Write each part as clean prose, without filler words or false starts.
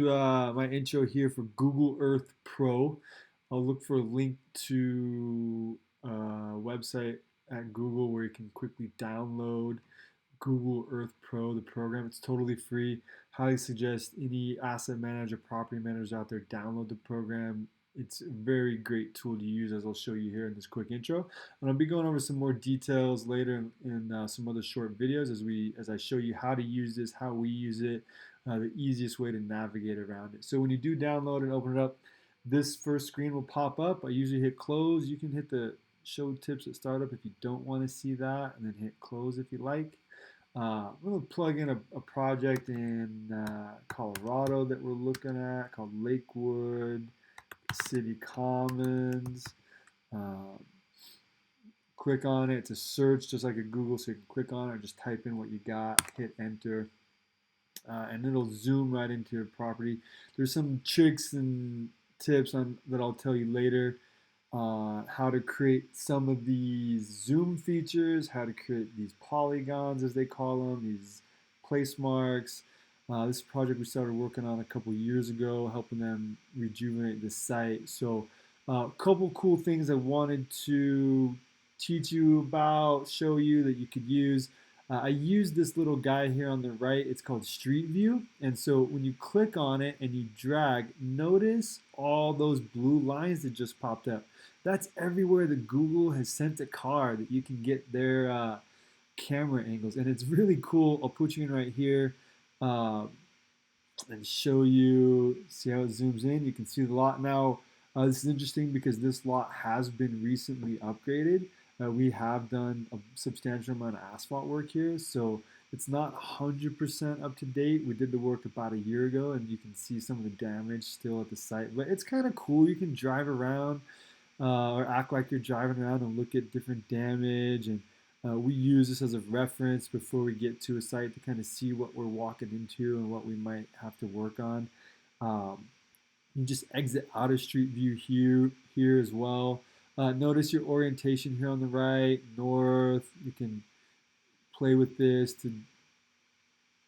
My intro here for Google Earth Pro. I'll look for a link to a website at Google where you can quickly download Google Earth Pro, the program. It's totally free. Highly suggest any asset manager, property managers out there download the program. It's a very great tool to use, as I'll show you here in this quick intro. And I'll be going over some more details later in some other short videos as I show you how to use this, how we use it, the easiest way to navigate around it. So when you do download and open it up, this first screen will pop up. I usually hit close. You can hit the show tips at startup if you don't want to see that, and then hit close if you like. I'm going to plug in a project in Colorado that we're looking at called Lakewood City Commons. Um, Click on it. It's a search just like a Google, so you can click on it or just type in what you got, hit enter, and it'll zoom right into your property. There's some tricks and tips that I'll tell you later. How to create some of these zoom features, how to create these polygons as they call them, these place marks. This is a project we started working on a couple years ago, helping them rejuvenate the site. So a couple cool things I wanted to teach you about, show you that you could use. I use this little guy here on the right. It's called Street View. And so when you click on it and you drag, notice all those blue lines that just popped up. That's everywhere that Google has sent a car that you can get their camera angles. And it's really cool. I'll put you in right here uh, and show you, see how it zooms in. You can see the lot now. This is interesting because this lot has been recently upgraded. We have done a substantial amount of asphalt work here, so it's not 100% up to date. We did the work about a year ago, and you can see some of the damage still at the site. But it's kind of cool. You can drive around or act like you're driving around and look at different damage. And we use this as a reference before we get to a site to kind of see what we're walking into and what we might have to work on. Um, you just exit out of Street View here as well. Notice your orientation here on the right, north. You can play with this to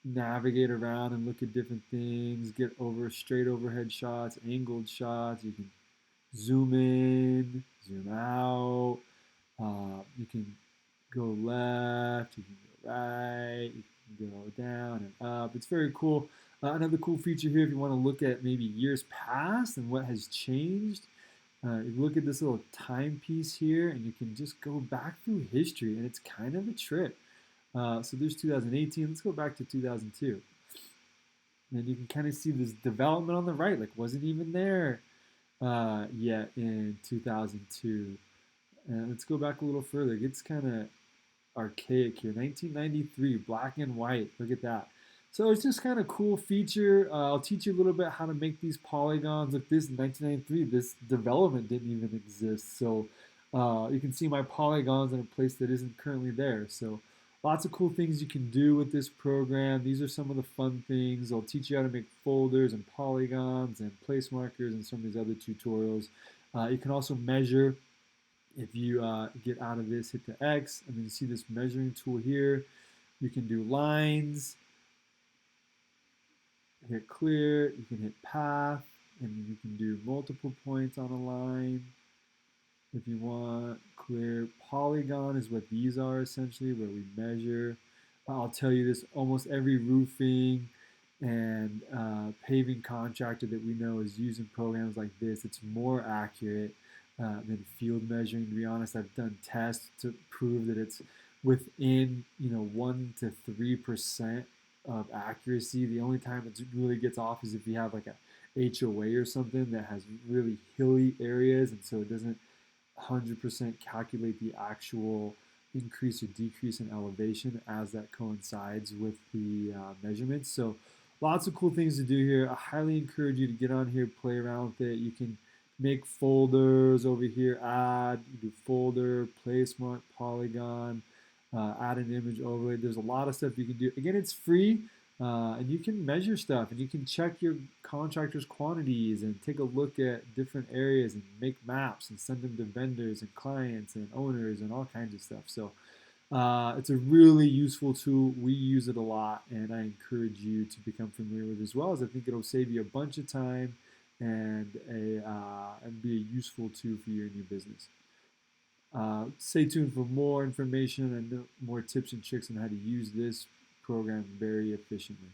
navigate around and look at different things, get over straight overhead shots, angled shots. You can zoom in, zoom out. You can go left, you can go right, you can go down and up. It's very cool. Another cool feature here, if you want to look at maybe years past and what has changed, you look at this little timepiece here, and you can just go back through history, and it's kind of a trip. So there's 2018. Let's go back to 2002. And you can kind of see this development on the right, like wasn't even there yet in 2002. And let's go back a little further. It gets kind of archaic here. 1993, black and white. Look at that. So it's just kind of cool feature. I'll teach you a little bit how to make these polygons. Look, this in 1993, this development didn't even exist. So you can see my polygons in a place that isn't currently there. So lots of cool things you can do with this program. These are some of the fun things. I'll teach you how to make folders and polygons and place markers and some of these other tutorials. You can also measure. If you get out of this, hit the X, and then you see this measuring tool here. You can do lines, hit clear, you can hit path, and you can do multiple points on a line. If you want clear, polygon is what these are essentially, where we measure. I'll tell you this, almost every roofing and paving contractor that we know is using programs like this. It's more accurate than field measuring. To be honest, I've done tests to prove that it's within 1 to 3% of accuracy. The only time it really gets off is if you have like a HOA or something that has really hilly areas, and so it doesn't 100% calculate the actual increase or decrease in elevation as that coincides with the measurements. So lots of cool things to do here. I highly encourage you to get on here, play around with it. You can make folders over here, add, you do folder, place mark, polygon, add an image overlay. There's a lot of stuff you can do. Again, it's free, and you can measure stuff, and you can check your contractor's quantities and take a look at different areas and make maps and send them to vendors and clients and owners and all kinds of stuff. So It's a really useful tool. We use it a lot, and I encourage you to become familiar with it as well, as I think it'll save you a bunch of time and be a useful tool for you in your business. Stay tuned for more information and more tips and tricks on how to use this program very efficiently.